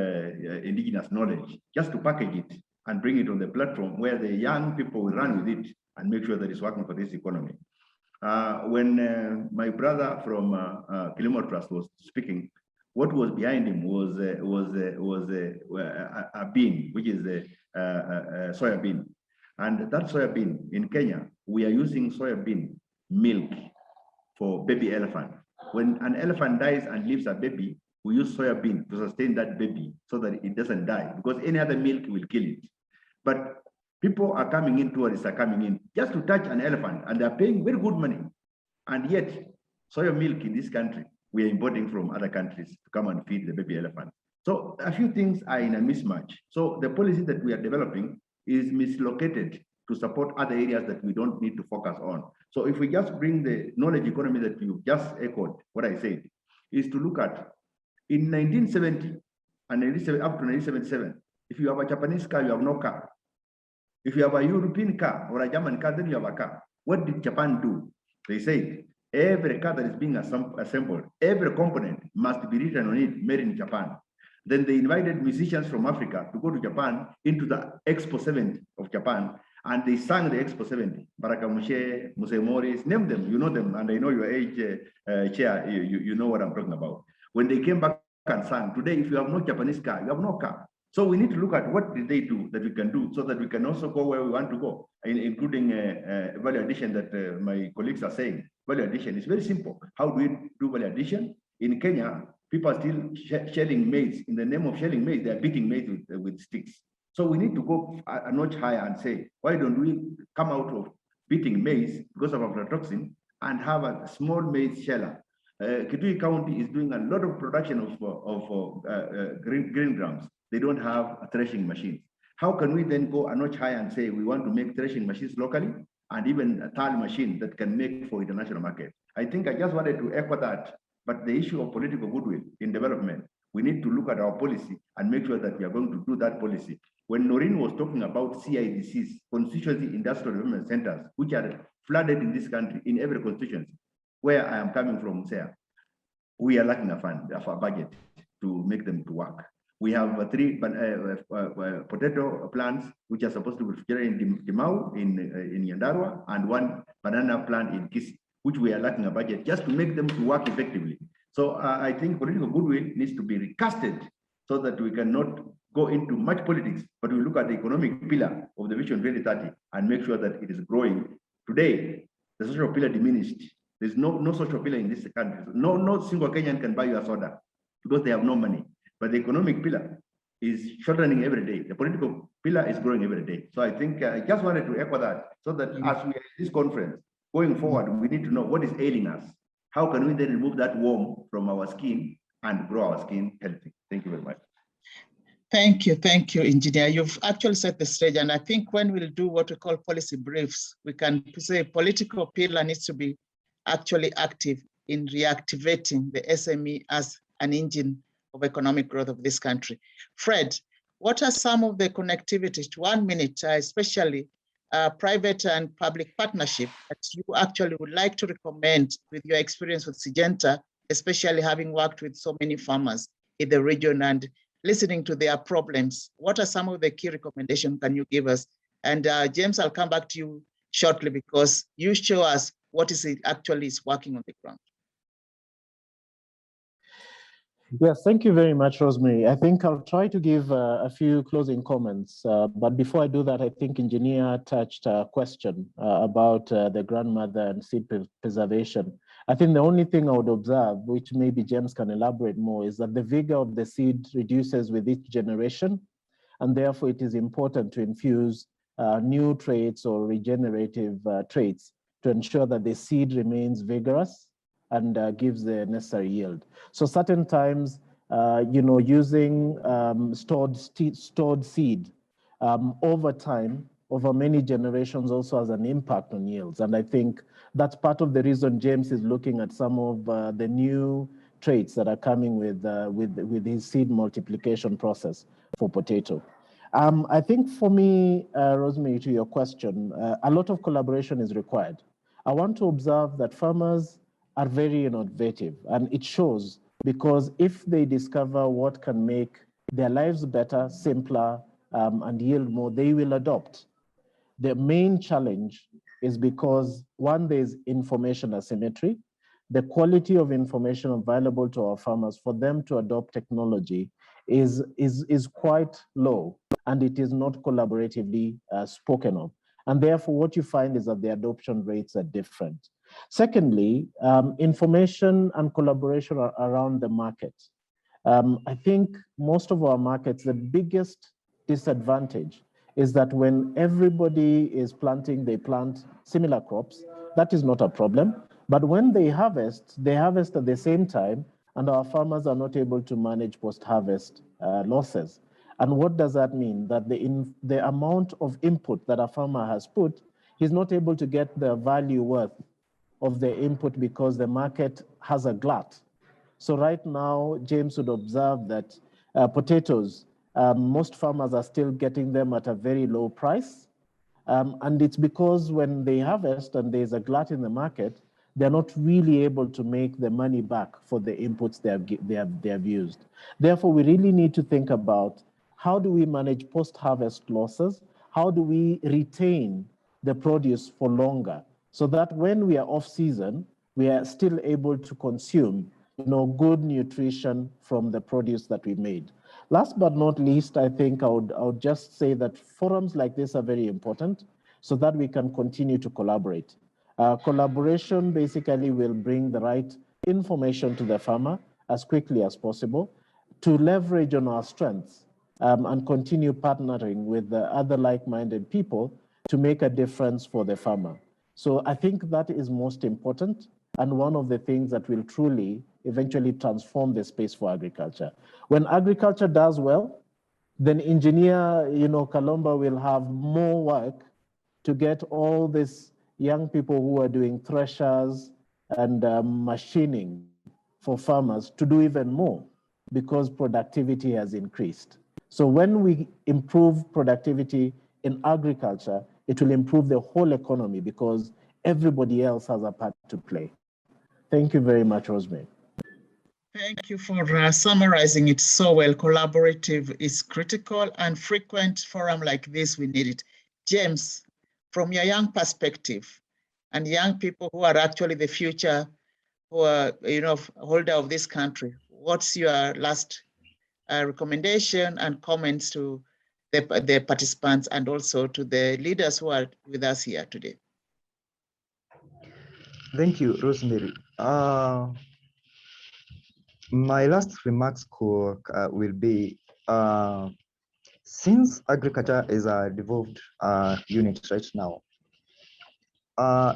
indigenous knowledge, just to package it and bring it on the platform where the young people will run with it and make sure that it's working for this economy? When my brother from Kilimo Trust was speaking, what was behind him was a bean, which is a soya bean. And that soya bean in Kenya, we are using soya bean milk for baby elephant. When an elephant dies and leaves a baby, we use soya bean to sustain that baby so that it doesn't die, because any other milk will kill it. But people are coming in, tourists are coming in just to touch an elephant, and they're paying very good money. And yet, soya milk in this country, we are importing from other countries to come and feed the baby elephant. So a few things are in a mismatch. So the policy that we are developing is mislocated to support other areas that we don't need to focus on. So if we just bring the knowledge economy that you just echoed, what I said, is to look at in 1970 and up to 1977, if you have a Japanese car, you have no car. If you have a European car or a German car, then you have a car. What did Japan do? They said, every car that is being assembled, every component must be written on it, made in Japan. Then they invited musicians from Africa to go to Japan into the Expo 70 of Japan, and they sang the Expo 70. Baraka Moshe, Mose Morris, name them, you know them, and I know your age, Chair, you know what I'm talking about. When they came back and sang, today, if you have no Japanese car, you have no car. So we need to look at what did they do that we can do so that we can also go where we want to go, including value addition that my colleagues are saying. Value addition is very simple. How do we do value addition? In Kenya, people are still shelling maize. In the name of shelling maize, they are beating maize with sticks. So we need to go a notch higher and say, why don't we come out of beating maize because of aflatoxin and have a small maize sheller? Kitui County is doing a lot of production of green grams. They don't have a threshing machine. How can we then go a notch higher and say we want to make threshing machines locally and even a tall machine that can make for international market? I think I just wanted to echo that, but the issue of political goodwill in development, we need to look at our policy and make sure that we are going to do that policy. When Noreen was talking about CIDCs, constituency industrial development centers, which are flooded in this country in every constituency, where I am coming from, Sarah, we are lacking a fund, a budget to make them to work. We have 3 potato plants, which are supposed to be in Timau, in Yandarua, and 1 banana plant in Kisi, which we are lacking a budget just to make them to work effectively. So I think political goodwill needs to be recasted so that we cannot go into much politics, but we look at the economic pillar of the Vision 2030 and make sure that it is growing. Today, the social pillar diminished. There's no social pillar in this country. No single Kenyan can buy you a soda because they have no money. But the economic pillar is shortening every day. The political pillar is growing every day. So I think I just wanted to echo that so that as we are at this conference, going forward, we need to know what is ailing us. How can we then remove that worm from our skin and grow our skin healthy? Thank you very much. Thank you, Engineer. You've actually set the stage, and I think when we'll do what we call policy briefs, we can say political pillar needs to be actually active in reactivating the SME as an engine of economic growth of this country. Fred, what are some of the connectivities to 1 minute, especially private and public partnership that you actually would like to recommend with your experience with Syngenta, especially having worked with so many farmers in the region and listening to their problems? What are some of the key recommendations can you give us? And James, I'll come back to you shortly because you show us what is it actually is working on the ground. Yes, thank you very much, Rosemary. I think I'll try to give a few closing comments. But before I do that, I think Engineer touched a question about the grandmother and seed preservation. I think the only thing I would observe, which maybe James can elaborate more, is that the vigor of the seed reduces with each generation. And therefore, it is important to infuse new traits or regenerative traits to ensure that the seed remains vigorous and gives the necessary yield. So certain times, using stored seed over time, over many generations also has an impact on yields. And I think that's part of the reason James is looking at some of the new traits that are coming with his seed multiplication process for potato. I think for me, Rosemary, to your question, a lot of collaboration is required. I want to observe that farmers are very innovative, and it shows because if they discover what can make their lives better, simpler, and yield more, they will adopt. The main challenge is because, one, there's information asymmetry. The quality of information available to our farmers for them to adopt technology is quite low, and it is not collaboratively spoken of. And therefore, what you find is that the adoption rates are different. Secondly, information and collaboration around the market. I think most of our markets, the biggest disadvantage is that when everybody is planting, they plant similar crops. That is not a problem. But when they harvest at the same time, and our farmers are not able to manage post-harvest losses. And what does that mean? That the amount of input that a farmer has put, he's not able to get the value worth of the input because the market has a glut. So right now, James would observe that potatoes, most farmers are still getting them at a very low price. And it's because when they harvest and there's a glut in the market, they're not really able to make the money back for the inputs they have used. Therefore, we really need to think about how do we manage post-harvest losses? How do we retain the produce for longer so that when we are off season, we are still able to consume good nutrition from the produce that we made. Last but not least, I think I would just say that forums like this are very important so that we can continue to collaborate. Collaboration basically will bring the right information to the farmer as quickly as possible to leverage on our strengths and continue partnering with the other like-minded people to make a difference for the farmer. So I think that is most important and one of the things that will truly eventually transform the space for agriculture. When agriculture does well, then engineer, Kalomba will have more work to get all these young people who are doing threshers and machining for farmers to do even more because productivity has increased. So when we improve productivity in agriculture, it will improve the whole economy because everybody else has a part to play. Thank you very much, Rosemary. Thank you for summarizing it so well. Collaborative is critical and frequent forum like this, we need it. James, from your young perspective and young people who are actually the future, who are, holder of this country, what's your last recommendation and comments to the participants and also to the leaders who are with us here today? Thank you, Rosemary. My last remarks will be, since agriculture is a devolved unit right now,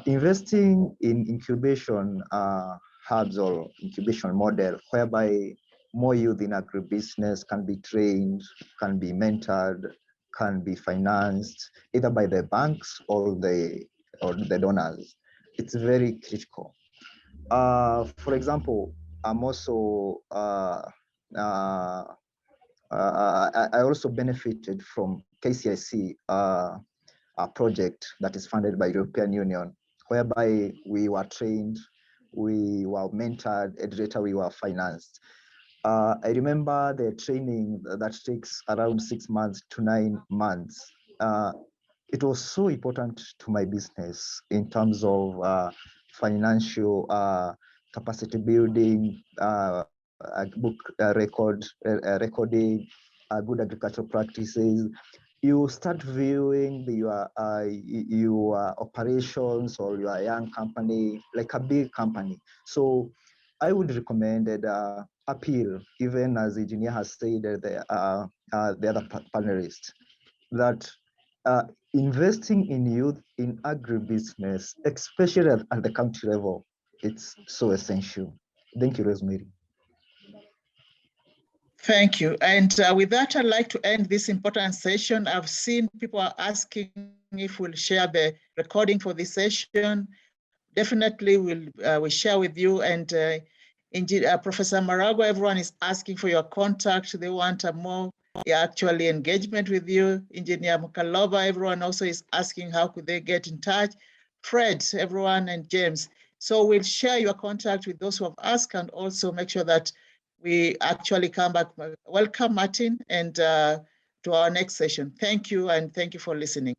investing in incubation hubs or incubation model whereby more youth in agribusiness can be trained, can be mentored, can be financed either by the banks or the donors. It's very critical. For example, I'm also I also benefited from KCIC, a project that is funded by European Union, whereby we were trained, we were mentored, and later we were financed. I remember the training that takes around 6 months to 9 months. It was so important to my business in terms of financial capacity building, book recording, good agricultural practices. You start viewing your operations or your young company like a big company. So I would recommend that appeal, even as the engineer has said, the other panelists, that investing in youth in agribusiness, especially at the country level, it's so essential. Thank you, Rosemary. Thank you. And with that, I'd like to end this important session. I've seen people are asking if we'll share the recording for this session. Definitely we'll share with you. And Professor Marago, everyone is asking for your contact. They want a more actually engagement with you. Engineer Mukaloba, everyone also is asking how could they get in touch. Fred, everyone, and James. So we'll share your contact with those who have asked and also make sure that we actually come back. Welcome, Martin, and to our next session. Thank you, and thank you for listening.